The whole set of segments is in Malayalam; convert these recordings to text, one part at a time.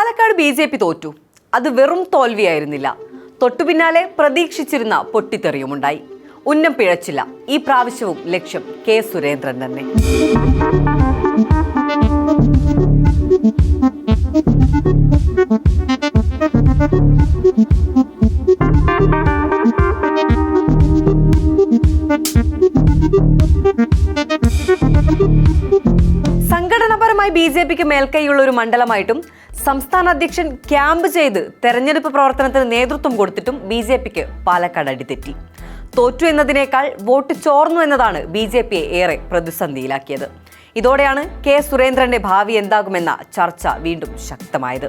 പാലക്കാട് BJP തോറ്റു. അത് വെറും തോൽവിയായിരുന്നില്ല. തൊട്ടുപിന്നാലെ പ്രതീക്ഷിച്ചിരുന്ന പൊട്ടിത്തെറിയുമുണ്ടായി. ഉന്നം പിഴച്ചില്ല. ഈ പ്രാവശ്യവും ലക്ഷ്യം കെ സുരേന്ദ്രൻ തന്നെ. സംഘടനാപരമായി BJPക്ക് മേൽക്കൈയുള്ള ഒരു മണ്ഡലമായിട്ടും സംസ്ഥാന അധ്യക്ഷൻ ക്യാമ്പ് ചെയ്ത് തെരഞ്ഞെടുപ്പ് പ്രവർത്തനത്തിന് നേതൃത്വം കൊടുത്തിട്ടും BJPക്ക് പാലക്കാട് അടിതെറ്റി. തോറ്റു എന്നതിനേക്കാൾ വോട്ട് ചോർന്നു എന്നതാണ് BJPയെ ഏറെ പ്രതിസന്ധിയിലാക്കിയത്. ഇതോടെയാണ് കെ സുരേന്ദ്രന്റെ ഭാവി എന്താകുമെന്ന ചർച്ച വീണ്ടും ശക്തമായത്.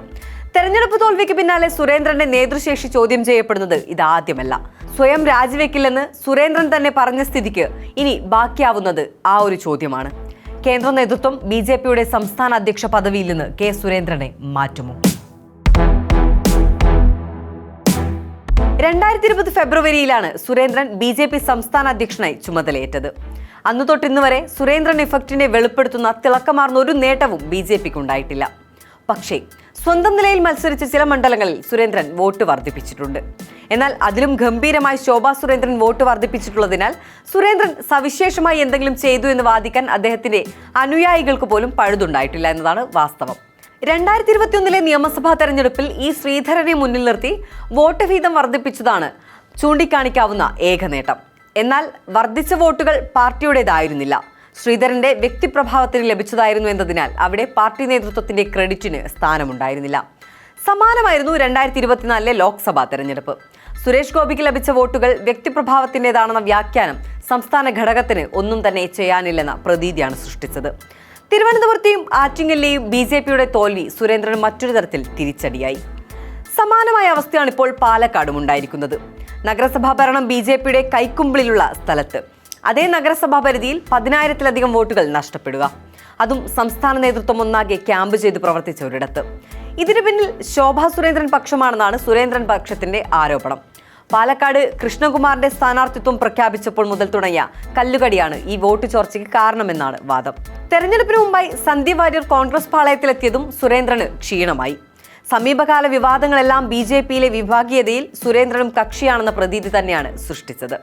തെരഞ്ഞെടുപ്പ് തോൽവിക്ക് പിന്നാലെ സുരേന്ദ്രന്റെ നേതൃശേഷി ചോദ്യം ചെയ്യപ്പെടുന്നത് ഇതാദ്യമല്ല. സ്വയം രാജിവെക്കില്ലെന്ന് സുരേന്ദ്രൻ തന്നെ പറഞ്ഞ സ്ഥിതിക്ക് ഇനി ബാക്കിയാവുന്നത് ആ ഒരു ചോദ്യമാണ്. കേന്ദ്ര നേതൃത്വം BJPയുടെ സംസ്ഥാന അധ്യക്ഷ പദവിയിൽ നിന്ന് കെ സുരേന്ദ്രനെ മാറ്റുമോ? 2020 ഫെബ്രുവരിയിലാണ് സുരേന്ദ്രൻ BJP സംസ്ഥാന അധ്യക്ഷനായി ചുമതലയേറ്റത്. അന്നു തൊട്ട് ഇന്ന് വരെ സുരേന്ദ്രൻ ഇഫക്റ്റിനെ വെളിപ്പെടുത്തുന്ന തിളക്കമാർന്ന ഒരു നേട്ടവും BJPക്ക് ഉണ്ടായിട്ടില്ല. പക്ഷേ സ്വന്തം നിലയിൽ മത്സരിച്ച ചില മണ്ഡലങ്ങളിൽ സുരേന്ദ്രൻ വോട്ട് വർദ്ധിപ്പിച്ചിട്ടുണ്ട്. എന്നാൽ അതിലും ഗംഭീരമായി ശോഭാ സുരേന്ദ്രൻ വോട്ട് വർദ്ധിപ്പിച്ചിട്ടുള്ളതിനാൽ സുരേന്ദ്രൻ സവിശേഷമായി എന്തെങ്കിലും ചെയ്തു എന്ന് വാദിക്കാൻ അദ്ദേഹത്തിന്റെ അനുയായികൾക്ക് പോലും പഴുതുണ്ടായിട്ടില്ല എന്നതാണ് വാസ്തവം. 2021 നിയമസഭാ തെരഞ്ഞെടുപ്പിൽ ഈ ശ്രീധരനെ മുന്നിൽ നിർത്തി വോട്ട് വീതം വർദ്ധിപ്പിച്ചതാണ് ചൂണ്ടിക്കാണിക്കാവുന്ന ഏക നേട്ടം. എന്നാൽ വർദ്ധിച്ച വോട്ടുകൾ പാർട്ടിയുടേതായിരുന്നില്ല, ശ്രീധരന്റെ വ്യക്തിപ്രഭാവത്തിന് ലഭിച്ചതായിരുന്നു എന്നതിനാൽ അവിടെ പാർട്ടി നേതൃത്വത്തിന്റെ ക്രെഡിറ്റിന് സ്ഥാനമുണ്ടായിരുന്നില്ല. സമാനമായിരുന്നു 2024 ലോക്സഭാ തെരഞ്ഞെടുപ്പ്. സുരേഷ് ഗോപിക്ക് ലഭിച്ച വോട്ടുകൾ വ്യക്തിപ്രഭാവത്തിൻ്റെതാണെന്ന വ്യാഖ്യാനം സംസ്ഥാന ഘടകത്തിന് ഒന്നും തന്നെ ചെയ്യാനില്ലെന്ന പ്രതീതിയാണ് സൃഷ്ടിച്ചത്. തിരുവനന്തപുരത്തെയും ആറ്റിങ്ങലിലെയും BJPയുടെ തോൽവി സുരേന്ദ്രൻ മറ്റൊരു തരത്തിൽ തിരിച്ചടിയായി. സമാനമായ അവസ്ഥയാണ് ഇപ്പോൾ പാലക്കാടും ഉണ്ടായിരിക്കുന്നത്. നഗരസഭാ ഭരണം BJPയുടെ കൈക്കുമ്പിളിലുള്ള സ്ഥലത്ത് അതേ നഗരസഭാ പരിധിയിൽ 10,000-ലധികം വോട്ടുകൾ നഷ്ടപ്പെടുക, അതും സംസ്ഥാന നേതൃത്വം ഒന്നാകെ ക്യാമ്പ് ചെയ്ത് പ്രവർത്തിച്ച ഒരിടത്ത്. ഇതിനു പിന്നിൽ ശോഭാ സുരേന്ദ്രൻ പക്ഷമാണെന്നാണ് സുരേന്ദ്രൻ പക്ഷത്തിന്റെ ആരോപണം. പാലക്കാട് കൃഷ്ണകുമാറിന്റെ സ്ഥാനാർത്ഥിത്വം പ്രഖ്യാപിച്ചപ്പോൾ മുതൽ തുടങ്ങിയ കല്ലുകടിയാണ് ഈ വോട്ട് ചോർച്ചയ്ക്ക് കാരണമെന്നാണ് വാദം. തെരഞ്ഞെടുപ്പിന് മുമ്പായി സന്ദീപ് വാര്യർ കോൺഗ്രസ് പാളയത്തിലെത്തിയതും സുരേന്ദ്രന് ക്ഷീണമായി. സമീപകാല വിവാദങ്ങളെല്ലാം BJPയിലെ വിഭാഗീയതയിൽ സുരേന്ദ്രനും കക്ഷിയാണെന്ന പ്രതീതി തന്നെയാണ് സൃഷ്ടിച്ചത്.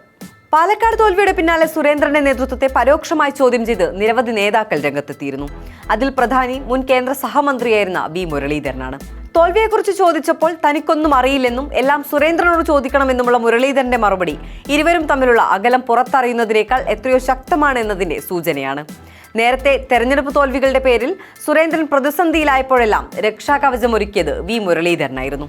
പാലക്കാട് തോൽവിയുടെ പിന്നാലെ സുരേന്ദ്രന്റെ നേതൃത്വത്തെ പരോക്ഷമായി ചോദ്യം ചെയ്ത് നിരവധി നേതാക്കൾ രംഗത്തെത്തിയിരുന്നു. അതിൽ പ്രധാനി മുൻ കേന്ദ്ര സഹമന്ത്രിയായിരുന്ന V മുരളീധരനാണ്. തോൽവിയെക്കുറിച്ച് ചോദിച്ചപ്പോൾ തനിക്കൊന്നും അറിയില്ലെന്നും എല്ലാം സുരേന്ദ്രനോട് ചോദിക്കണമെന്നുമുള്ള മുരളീധരന്റെ മറുപടി ഇരുവരും തമ്മിലുള്ള അകലം പുറത്തറിയുന്നതിനേക്കാൾ എത്രയോ ശക്തമാണ് എന്നതിന്റെ സൂചനയാണ്. നേരത്തെ തെരഞ്ഞെടുപ്പ് തോൽവികളുടെ പേരിൽ സുരേന്ദ്രൻ പ്രതിസന്ധിയിലായപ്പോഴെല്ലാം രക്ഷാകവചം ഒരുക്കിയത് V മുരളീധരനായിരുന്നു.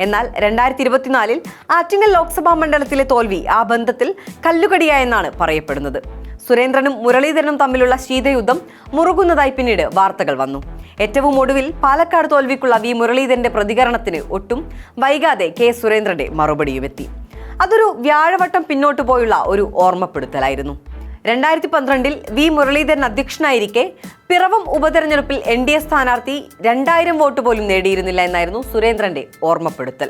എന്നാൽ 2024 ആറ്റിങ്ങൽ ലോക്സഭാ മണ്ഡലത്തിലെ തോൽവി ആ ബന്ധത്തിൽ കല്ലുകടിയായെന്നാണ് പറയപ്പെടുന്നത്. സുരേന്ദ്രനും മുരളീധരനും തമ്മിലുള്ള ശീതയുദ്ധം മുറുകുന്നതായി പിന്നീട് വാർത്തകൾ വന്നു. ഏറ്റവും ഒടുവിൽ പാലക്കാട് തോൽവിക്കുള്ള V മുരളീധരന്റെ പ്രതികരണത്തിന് ഒട്ടും വൈകാതെ കെ സുരേന്ദ്രന്റെ മറുപടിയുമെത്തി. അതൊരു വ്യാഴവട്ടം പിന്നോട്ട് പോയുള്ള ഒരു ഓർമ്മപ്പെടുത്തലായിരുന്നു. 2012 V മുരളീധരൻ അധ്യക്ഷനായിരിക്കെ പിറവം ഉപതെരഞ്ഞെടുപ്പിൽ NDA സ്ഥാനാർത്ഥി 2000 വോട്ട് പോലും നേടിയിരുന്നില്ല എന്നായിരുന്നു സുരേന്ദ്രന്റെ ഓർമ്മപ്പെടുത്തൽ.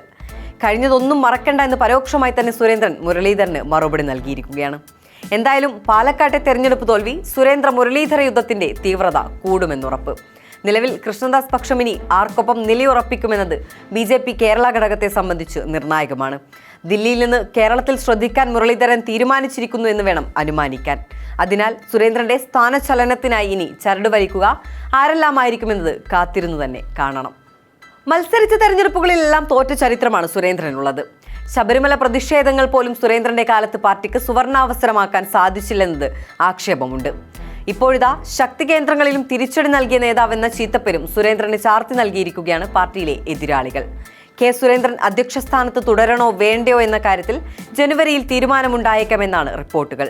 കഴിഞ്ഞതൊന്നും മറക്കണ്ട എന്ന് പരോക്ഷമായി തന്നെ സുരേന്ദ്രൻ മുരളീധരന് മറുപടി നൽകിയിരിക്കുകയാണ്. എന്തായാലും പാലക്കാട്ടെ തെരഞ്ഞെടുപ്പ് തോൽവി സുരേന്ദ്ര മുരളീധര യുദ്ധത്തിന്റെ തീവ്രത കൂടുമെന്നുറപ്പ്. നിലവിൽ കൃഷ്ണദാസ് പക്ഷം ഇനി ആർക്കൊപ്പം നിലയുറപ്പിക്കുമെന്നത് BJP കേരള ഘടകത്തെ സംബന്ധിച്ച് നിർണായകമാണ്. ദില്ലിയിൽ നിന്ന് കേരളത്തിൽ ശ്രദ്ധിക്കാൻ മുരളീധരൻ തീരുമാനിച്ചിരിക്കുന്നു എന്ന് വേണം അനുമാനിക്കാൻ. അതിനാൽ സുരേന്ദ്രന്റെ സ്ഥാനചലനത്തിനായി ഇനി ചരട് വലിക്കുക ആരെല്ലാമായിരിക്കുമെന്നത് കാത്തിരുന്നു തന്നെ കാണണം. മത്സരിച്ച തെരഞ്ഞെടുപ്പുകളിലെല്ലാം തോറ്റ ചരിത്രമാണ് സുരേന്ദ്രനുള്ളത്. ശബരിമല പ്രതിഷേധങ്ങൾ പോലും സുരേന്ദ്രന്റെ കാലത്ത് പാർട്ടിക്ക് സുവർണാവസരമാക്കാൻ സാധിച്ചില്ലെന്നത് ആക്ഷേപമുണ്ട്. ഇപ്പോഴിതാ ശക്തി കേന്ദ്രങ്ങളിലും തിരിച്ചടി നൽകിയ നേതാവെന്ന ചീത്തപ്പേരും സുരേന്ദ്രന് ചാർത്തി നൽകിയിരിക്കുകയാണ് പാർട്ടിയിലെ എതിരാളികൾ. കെ സുരേന്ദ്രൻ അധ്യക്ഷ സ്ഥാനത്ത് തുടരണോ വേണ്ടയോ എന്ന കാര്യത്തിൽ ജനുവരിയിൽ തീരുമാനമുണ്ടായേക്കാമെന്നാണ് റിപ്പോർട്ടുകൾ.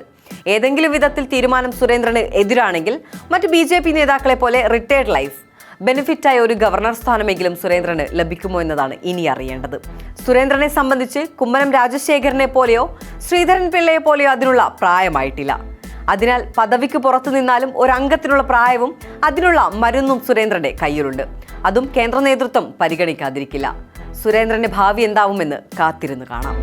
ഏതെങ്കിലും വിധത്തിൽ തീരുമാനം സുരേന്ദ്രന് എതിരാണെങ്കിൽ മറ്റ് BJP നേതാക്കളെ പോലെ റിട്ടയർഡ് ലൈഫ് ബെനിഫിറ്റായ ഒരു ഗവർണർ സ്ഥാനമെങ്കിലും സുരേന്ദ്രന് ലഭിക്കുമോ എന്നതാണ് ഇനി അറിയേണ്ടത്. സുരേന്ദ്രനെ സംബന്ധിച്ച് കുമ്മനം രാജശേഖരനെ പോലെയോ ശ്രീധരൻ പിള്ളയെ പോലെയോ അതിനുള്ള പ്രായമായിട്ടില്ല. അതിനാൽ പദവിക്ക് പുറത്തു നിന്നാലും ഒരംഗത്തിനുള്ള പ്രായവും അതിനുള്ള മരുന്നും സുരേന്ദ്രന്റെ കയ്യിലുണ്ട്. അതും കേന്ദ്ര നേതൃത്വം പരിഗണിക്കാതിരിക്കില്ല. സുരേന്ദ്രന്റെ ഭാവി എന്താവുമെന്ന് കാത്തിരുന്ന് കാണാം.